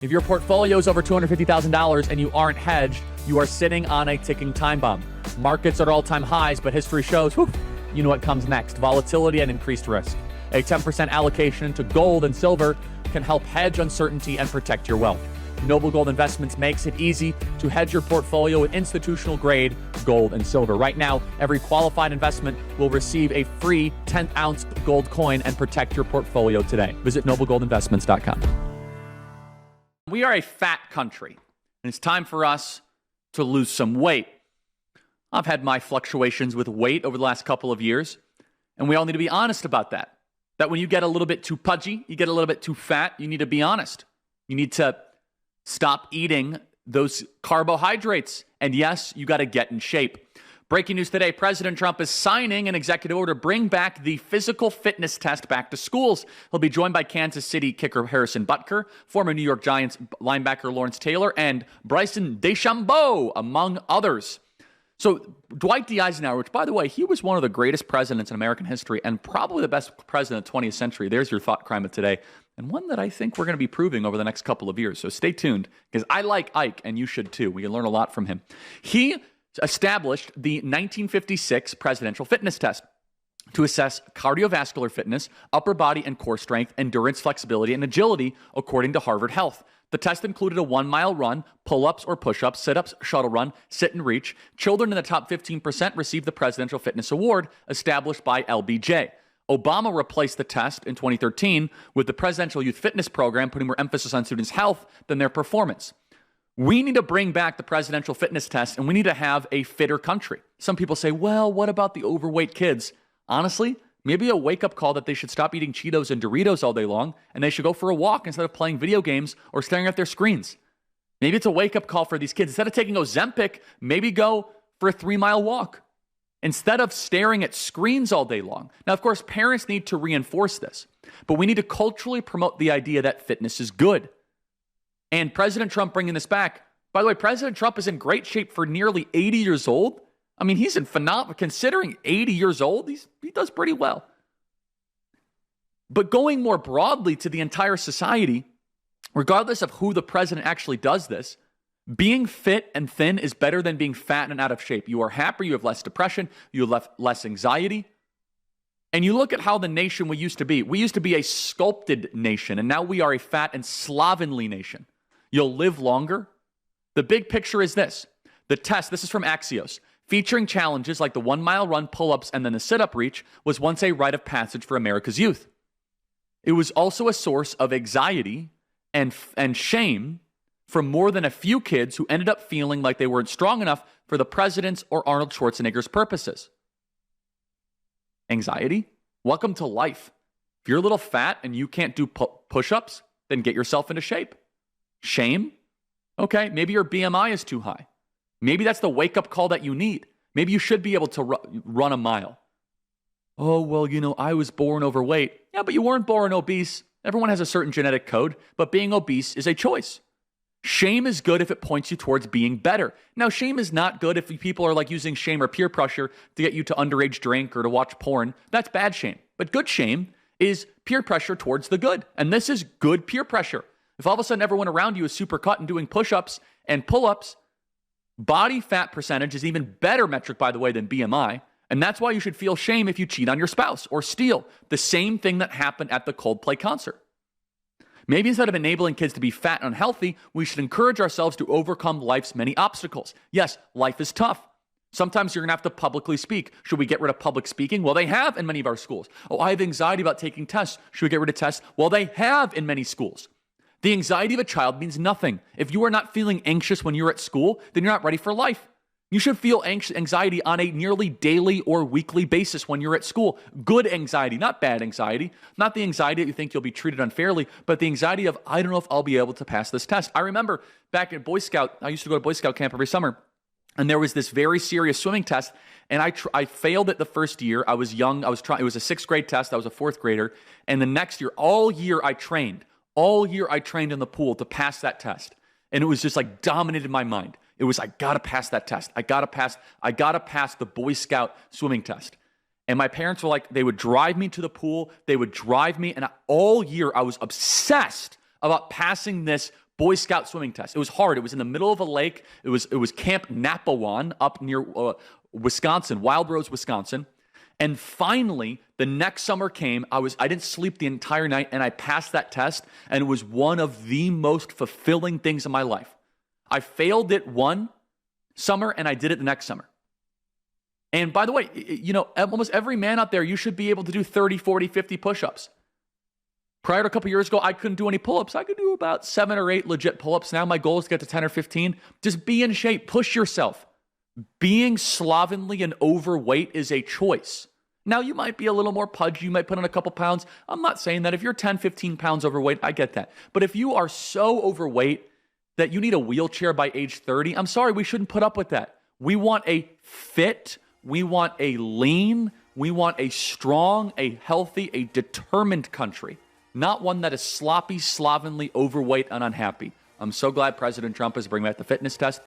If your portfolio is over $250,000 and you aren't hedged, you are sitting on a ticking time bomb. Markets are at all-time highs, but history shows, you know what comes next: volatility and increased risk. A 10% allocation into gold and silver can help hedge uncertainty and protect your wealth. Noble Gold Investments makes it easy to hedge your portfolio with institutional-grade gold and silver. Right now, every qualified investment will receive a free 10th-ounce gold coin and protect your portfolio today. Visit noblegoldinvestments.com. We are a fat country, and it's time for us to lose some weight. I've had my fluctuations with weight over the last couple of years, and we all need to be honest about that. That when you get a little bit too pudgy, you get a little bit too fat, you need to be honest. You need to stop eating those carbohydrates. And yes, you got to get in shape. Breaking news today: President Trump is signing an executive order to bring back the physical fitness test back to schools. He'll be joined by Kansas City kicker Harrison Butker, former New York Giants linebacker Lawrence Taylor, and Bryson DeChambeau, among others. So Dwight D. Eisenhower, which, by the way, he was one of the greatest presidents in American history and probably the best president of the 20th century. There's your thought crime of today, and one that I think we're going to be proving over the next couple of years. So stay tuned, because I like Ike, and you should too. We can learn a lot from him. He established the 1956 presidential fitness test to assess cardiovascular fitness, upper body and core strength, endurance, flexibility, and agility, according to Harvard Health. The test included a 1-mile run, pull-ups or push-ups, sit-ups, shuttle run, sit and reach. Children in the top 15% received the Presidential Fitness Award, established by LBJ. Obama replaced the test in 2013 with the Presidential Youth Fitness Program, putting more emphasis on students' health than their performance. We need to bring back the presidential fitness test, and we need to have a fitter country. Some people say, well, what about the overweight kids? Honestly, maybe a wake-up call that they should stop eating Cheetos and Doritos all day long, and they should go for a walk instead of playing video games or staring at their screens. Maybe it's a wake-up call for these kids. Instead of taking Ozempic, maybe go for a 3-mile walk instead of staring at screens all day long. Now, of course, parents need to reinforce this, but we need to culturally promote the idea that fitness is good. And President Trump bringing this back, by the way, President Trump is in great shape for nearly 80 years old. I mean, he's in phenomenal, considering 80 years old, he does pretty well. But going more broadly to the entire society, regardless of who the president actually does this, being fit and thin is better than being fat and out of shape. You are happier, you have less depression, you have less anxiety. And you look at how the nation we used to be. We used to be a sculpted nation, and now we are a fat and slovenly nation. You'll live longer. The big picture is this. The test, this is from Axios, featuring challenges like the 1-mile run, pull-ups, and then the sit-up reach, was once a rite of passage for America's youth. It was also a source of anxiety and shame for more than a few kids who ended up feeling like they weren't strong enough for the president's or Arnold Schwarzenegger's purposes. Anxiety? Welcome to life. If you're a little fat and you can't do push-ups, then get yourself into shape. Shame? Okay, maybe your BMI is too high. Maybe that's the wake-up call that you need. Maybe you should be able to run a mile. Oh, well, I was born overweight. Yeah, but you weren't born obese. Everyone has a certain genetic code, but being obese is a choice. Shame is good if it points you towards being better. Now, shame is not good if people are like using shame or peer pressure to get you to underage drink or to watch porn. That's bad shame. But good shame is peer pressure towards the good. And this is good peer pressure. If all of a sudden everyone around you is super cut and doing push-ups and pull-ups, body fat percentage is even better metric, by the way, than BMI. And that's why you should feel shame if you cheat on your spouse or steal. The same thing that happened at the Coldplay concert. Maybe instead of enabling kids to be fat and unhealthy, we should encourage ourselves to overcome life's many obstacles. Yes, life is tough. Sometimes you're going to have to publicly speak. Should we get rid of public speaking? Well, they have in many of our schools. Oh, I have anxiety about taking tests. Should we get rid of tests? Well, they have in many schools. The anxiety of a child means nothing. If you are not feeling anxious when you're at school, then you're not ready for life. You should feel anxiety on a nearly daily or weekly basis when you're at school. Good anxiety, not bad anxiety. Not the anxiety that you think you'll be treated unfairly, but the anxiety of, I don't know if I'll be able to pass this test. I remember back at Boy Scout, I used to go to Boy Scout camp every summer, and there was this very serious swimming test, and I failed it the first year. I was young. It was a 6th grade test. I was a 4th grader. And the next year, all year I trained in the pool to pass that test. And it was just like dominated my mind. It was, I got to pass that test. I got to pass the Boy Scout swimming test. And my parents were like, they would drive me to the pool. They would drive me. And all year I was obsessed about passing this Boy Scout swimming test. It was hard. It was in the middle of a lake. It was Camp Napawan up near Wisconsin, Wild Rose, Wisconsin. And finally, the next summer came. I didn't sleep the entire night, and I passed that test, and it was one of the most fulfilling things in my life. I failed it one summer, and I did it the next summer. And by the way, almost every man out there, you should be able to do 30, 40, 50 push-ups. Prior to a couple years ago, I couldn't do any pull-ups. I could do about 7 or 8 legit pull-ups. Now my goal is to get to 10 or 15. Just be in shape. Push yourself. Being slovenly and overweight is a choice. Now, you might be a little more pudgy. You might put on a couple pounds. I'm not saying that. If you're 10, 15 pounds overweight, I get that. But if you are so overweight that you need a wheelchair by age 30, I'm sorry, we shouldn't put up with that. We want a fit, we want a lean, we want a strong, a healthy, a determined country, not one that is sloppy, slovenly, overweight, and unhappy. I'm so glad President Trump is bringing back the fitness test.